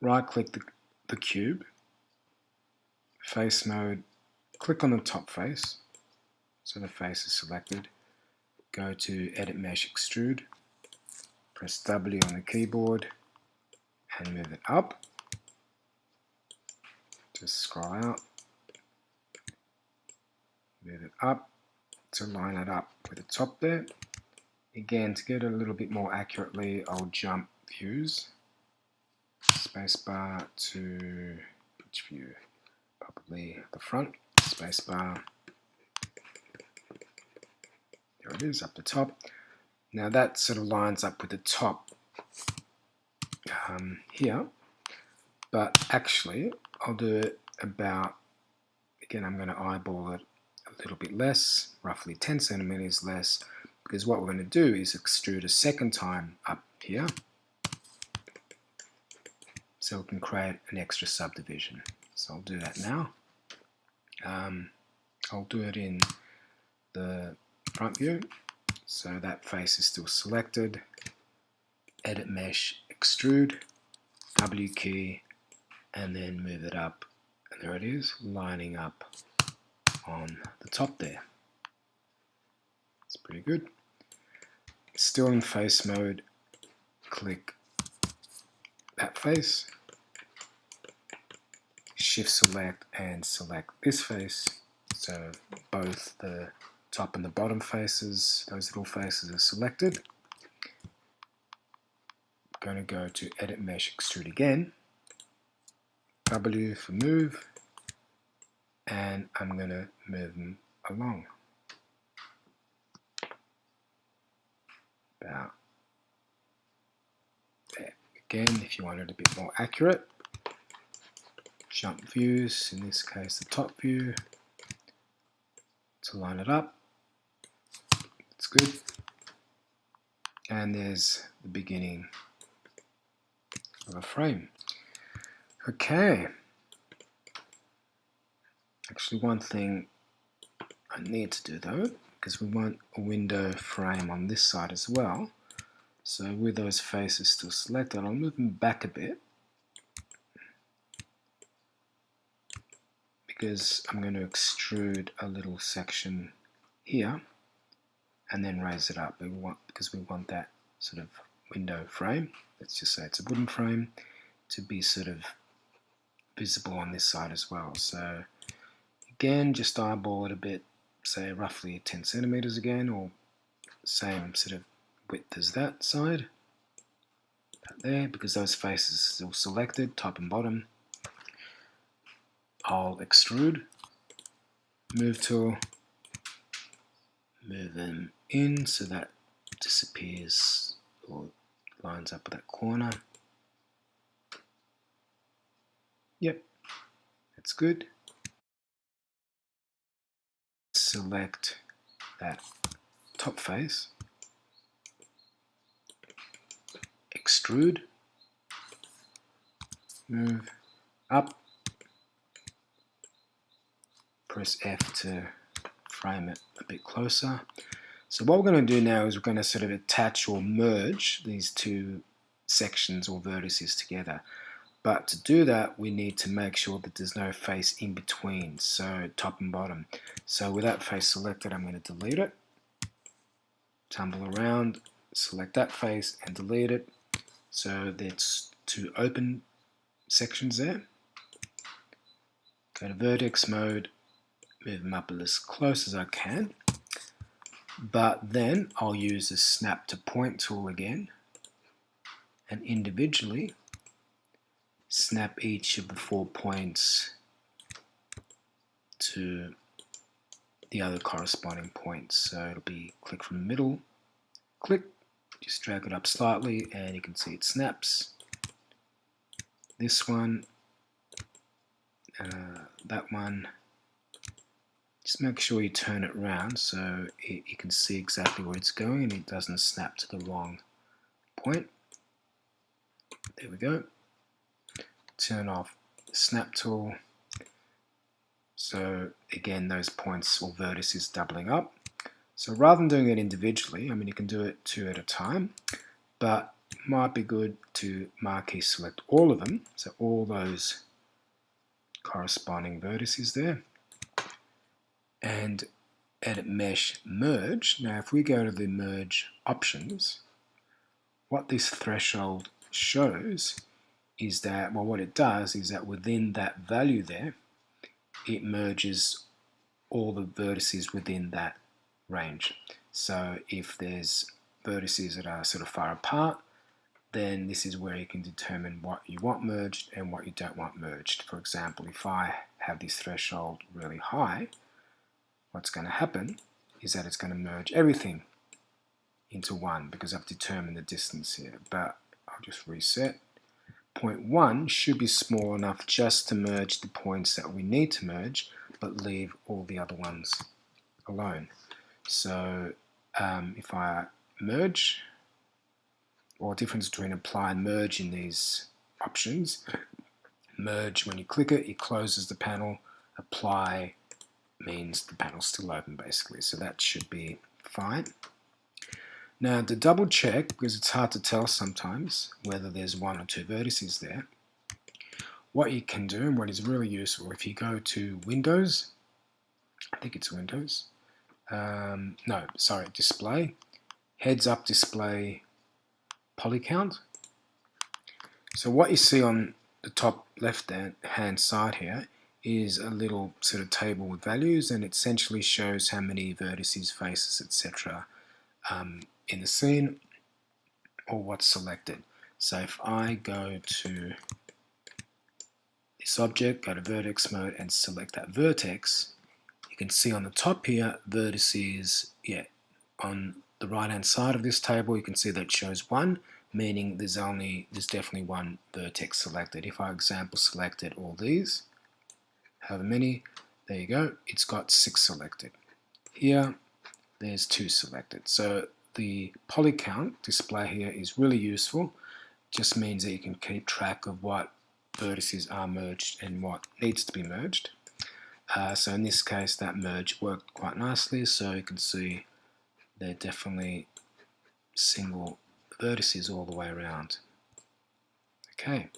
right click the cube, face mode, click on the top face, so the face is selected, go to Edit Mesh Extrude, press W on the keyboard and move it up. Just scroll out, move it up to line it up with the top there. Again, to get it a little bit more accurately, I'll jump views, spacebar to which view? Probably the front, spacebar. There it is, up the top. Now that sort of lines up with the top here, but actually I'll do it about, again I'm going to eyeball it a little bit less, roughly 10 centimeters less, because what we're going to do is extrude a second time up here, so we can create an extra subdivision. So I'll do that now. I'll do it in the front view, so that face is still selected, Edit Mesh Extrude, W key, and then move it up, and there it is, lining up on the top there. It's pretty good. Still in face mode, click that face, shift select and select this face, so both the top and the bottom faces, those little faces are selected. I'm going to go to Edit Mesh Extrude again, W for move, and I'm going to move them along about there. Again, if you want it a bit more accurate, jump views, in this case the top view, to line it up. It's good. And there's the beginning of a frame. Okay. Actually, one thing I need to do though, because we want a window frame on this side as well. So with those faces still selected, I'll move them back a bit, because I'm going to extrude a little section here and then raise it up. Because we want that sort of window frame, let's just say it's a wooden frame, to be sort of visible on this side as well. So again, just eyeball it a bit, say roughly 10 centimeters again, or same sort of width as that side, about there, because those faces are still selected, top and bottom. I'll extrude, move tool, move them in so that disappears or lines up with that corner. Yep, that's good. Select that top face, extrude, move up, press F to frame it a bit closer. So what we're going to do now is we're going to sort of attach or merge these two sections or vertices together. But to do that, we need to make sure that there's no face in between, so top and bottom. So with that face selected, I'm going to delete it, tumble around, select that face and delete it. So there's two open sections there. Go to vertex mode, move them up as close as I can. But then I'll use the snap to point tool again and individually snap each of the 4 points to the other corresponding points. So it'll be click from the middle, click, just drag it up slightly and you can see it snaps. This one, that one, just make sure you turn it around so you can see exactly where it's going and it doesn't snap to the wrong point. There we go. Turn off the snap tool. So again, those points or vertices doubling up. So rather than doing it individually, I mean you can do it two at a time, but might be good to marquee select all of them, so all those corresponding vertices there, and edit mesh merge. Now if we go to the merge options, what this threshold shows is that, well, what it does is that within that value there, it merges all the vertices within that range. So if there's vertices that are sort of far apart, then this is where you can determine what you want merged and what you don't want merged. For example, if I have this threshold really high, what's going to happen is that it's going to merge everything into one because I've determined the distance here. But I'll just reset. Point 1 should be small enough just to merge the points that we need to merge, but leave all the other ones alone. So if I merge, or difference between apply and merge in these options. Merge, when you click it, it closes the panel. Apply means the panel's still open basically, so that should be fine. Now to double check, because it's hard to tell sometimes whether there's one or two vertices there, what you can do and what is really useful, if you go to Windows, I think it's Windows, display, heads up display poly count. So what you see on the top left hand side here is a little sort of table with values, and it essentially shows how many vertices, faces, etc. In the scene or what's selected. So if I go to this object, go to vertex mode and select that vertex, you can see on the top here vertices, on the right hand side of this table you can see that it shows 1, meaning there's definitely one vertex selected. If I example selected all these, however many, there you go, it's got 6 selected. Here there's 2 selected. So the poly count display here is really useful. Just means that you can keep track of what vertices are merged and what needs to be merged. So in this case that merge worked quite nicely, so you can see they're definitely single vertices all the way around. Okay.